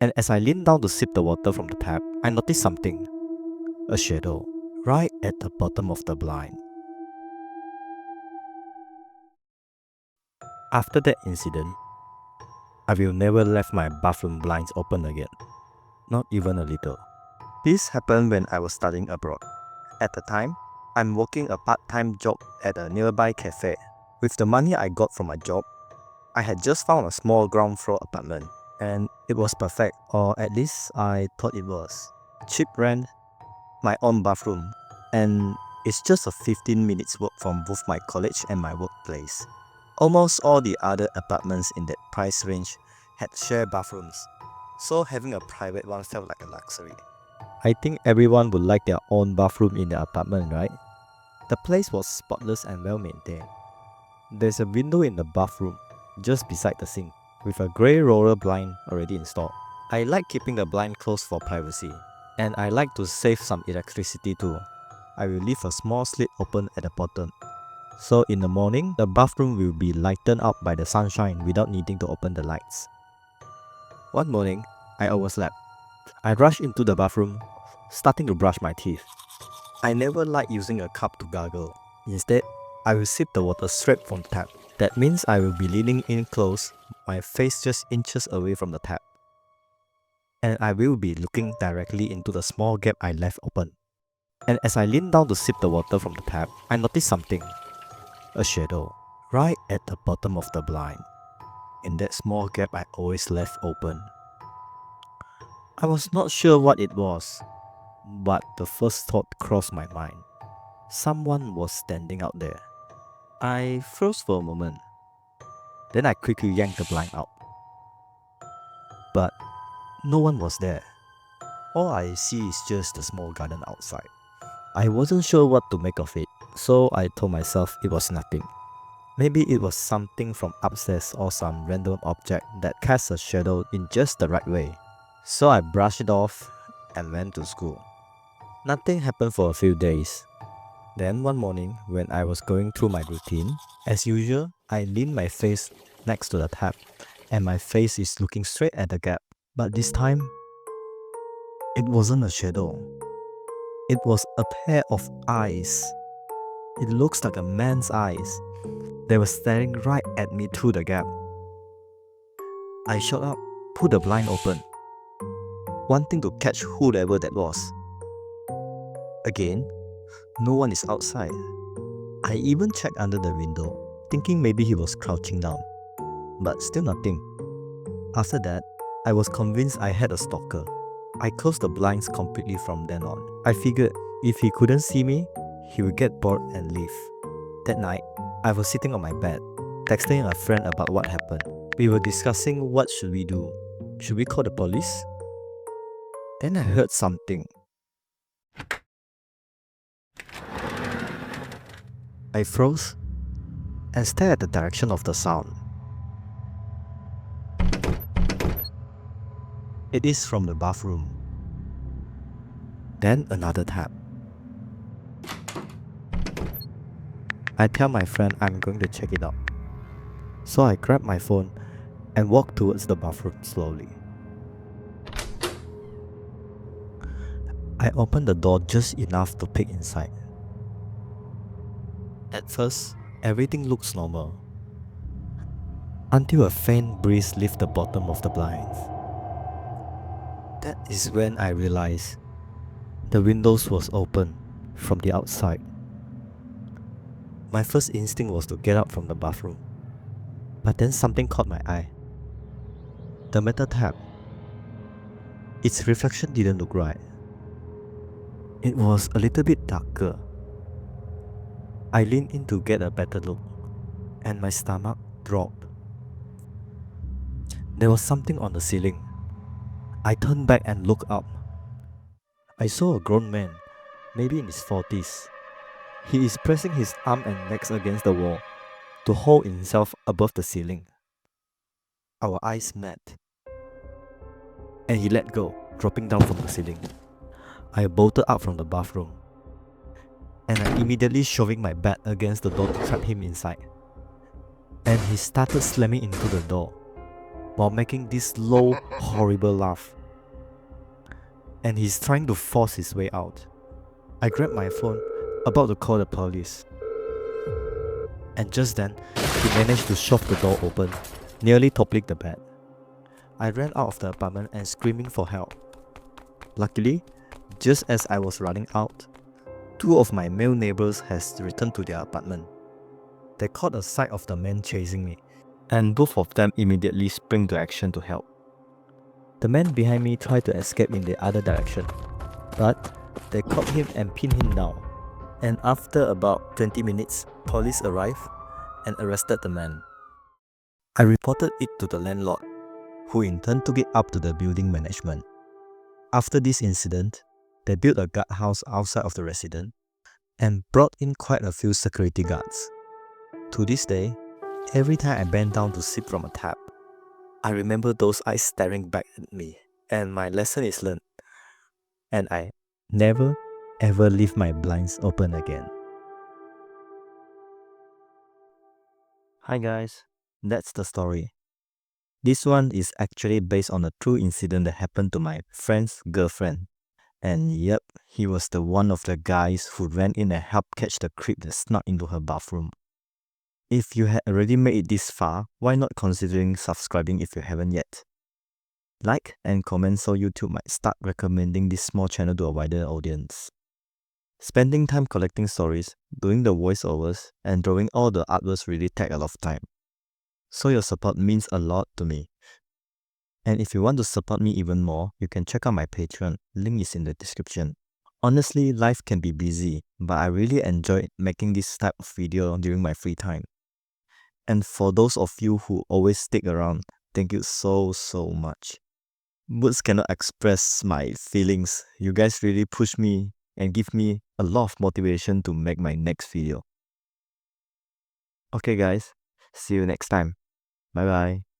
And as I leaned down to sip the water from the tap, I noticed something. A shadow, right at the bottom of the blind. After that incident, I will never left my bathroom blinds open again. Not even a little. This happened when I was studying abroad. At the time, I'm working a part-time job at a nearby cafe. With the money I got from my job, I had just found a small ground floor apartment, and it was perfect, or at least I thought it was. Cheap rent, my own bathroom, and it's just a 15 minutes walk from both my college and my workplace. Almost all the other apartments in that price range had shared bathrooms, so having a private one felt like a luxury. I think everyone would like their own bathroom in their apartment, right? The place was spotless and well maintained. There's a window in the bathroom, just beside the sink, with a grey roller blind already installed. I like keeping the blind closed for privacy, and I like to save some electricity too. I will leave a small slit open at the bottom, so in the morning, the bathroom will be lightened up by the sunshine without needing to open the lights. One morning, I overslept. I rushed into the bathroom, starting to brush my teeth. I never like using a cup to gargle. Instead, I will sip the water straight from the tap. That means I will be leaning in close, my face just inches away from the tap. And I will be looking directly into the small gap I left open. And as I leaned down to sip the water from the tap, I noticed something. A shadow, right at the bottom of the blind. In that small gap I always left open. I was not sure what it was, but the first thought crossed my mind. Someone was standing out there. I froze for a moment. Then I quickly yanked the blind out. But no one was there. All I see is just a small garden outside. I wasn't sure what to make of it, so I told myself it was nothing. Maybe it was something from upstairs or some random object that cast a shadow in just the right way. So I brushed it off and went to school. Nothing happened for a few days. Then one morning, when I was going through my routine, as usual, I leaned my face next to the tap and my face is looking straight at the gap. But this time, it wasn't a shadow. It was a pair of eyes. It looks like a man's eyes. They were staring right at me through the gap. I shot up, put the blind open, wanting to catch whoever that was. Again, no one is outside. I even checked under the window, thinking maybe he was crouching down, but still nothing. After that, I was convinced I had a stalker. I closed the blinds completely from then on. I figured if he couldn't see me, he would get bored and leave. That night, I was sitting on my bed, texting a friend about what happened. We were discussing what should we do. Should we call the police? Then I heard something. I froze and stared at the direction of the sound. It is from the bathroom. Then another tap. I tell my friend I'm going to check it out. So I grab my phone and walk towards the bathroom slowly. I open the door just enough to peek inside. At first, everything looks normal, until a faint breeze lifts the bottom of the blinds. That is when I realized the windows was open from the outside. My first instinct was to get out from the bathroom, but then something caught my eye. The metal tap. Its reflection didn't look right. It was a little bit darker. I leaned in to get a better look, and my stomach dropped. There was something on the ceiling. I turned back and looked up. I saw a grown man, maybe in his 40s. He is pressing his arm and legs against the wall to hold himself above the ceiling. Our eyes met, and he let go, dropping down from the ceiling. I bolted out from the bathroom, and I immediately shoving my bat against the door to trap him inside. And he started slamming into the door. while making this low, horrible laugh. And he's trying to force his way out. I grabbed my phone, about to call the police. And just then, he managed to shove the door open, nearly toppling the bed. I ran out of the apartment and screaming for help. Luckily, just as I was running out, two of my male neighbors has returned to their apartment. They caught a sight of the man chasing me, and both of them immediately sprang to action to help. The man behind me tried to escape in the other direction, but they caught him and pinned him down. And after about 20 minutes, police arrived and arrested the man. I reported it to the landlord, who in turn took it up to the building management. After this incident, they built a guardhouse outside of the residence and brought in quite a few security guards. To this day, every time I bend down to sip from a tap, I remember those eyes staring back at me, and my lesson is learned. And I never ever leave my blinds open again. Hi guys, that's the story. This one is actually based on a true incident that happened to my friend's girlfriend. And yep, he was the one of the guys who ran in and helped catch the creep that snuck into her bathroom. If you had already made it this far, why not considering subscribing if you haven't yet? Like and comment so YouTube might start recommending this small channel to a wider audience. Spending time collecting stories, doing the voiceovers, and drawing all the artworks really take a lot of time. So your support means a lot to me. And if you want to support me even more, you can check out my Patreon, link is in the description. Honestly, life can be busy, but I really enjoy making this type of video during my free time. And for those of you who always stick around, thank you so much. Words cannot express my feelings. You guys really push me and give me a lot of motivation to make my next video. Okay guys, see you next time. Bye bye.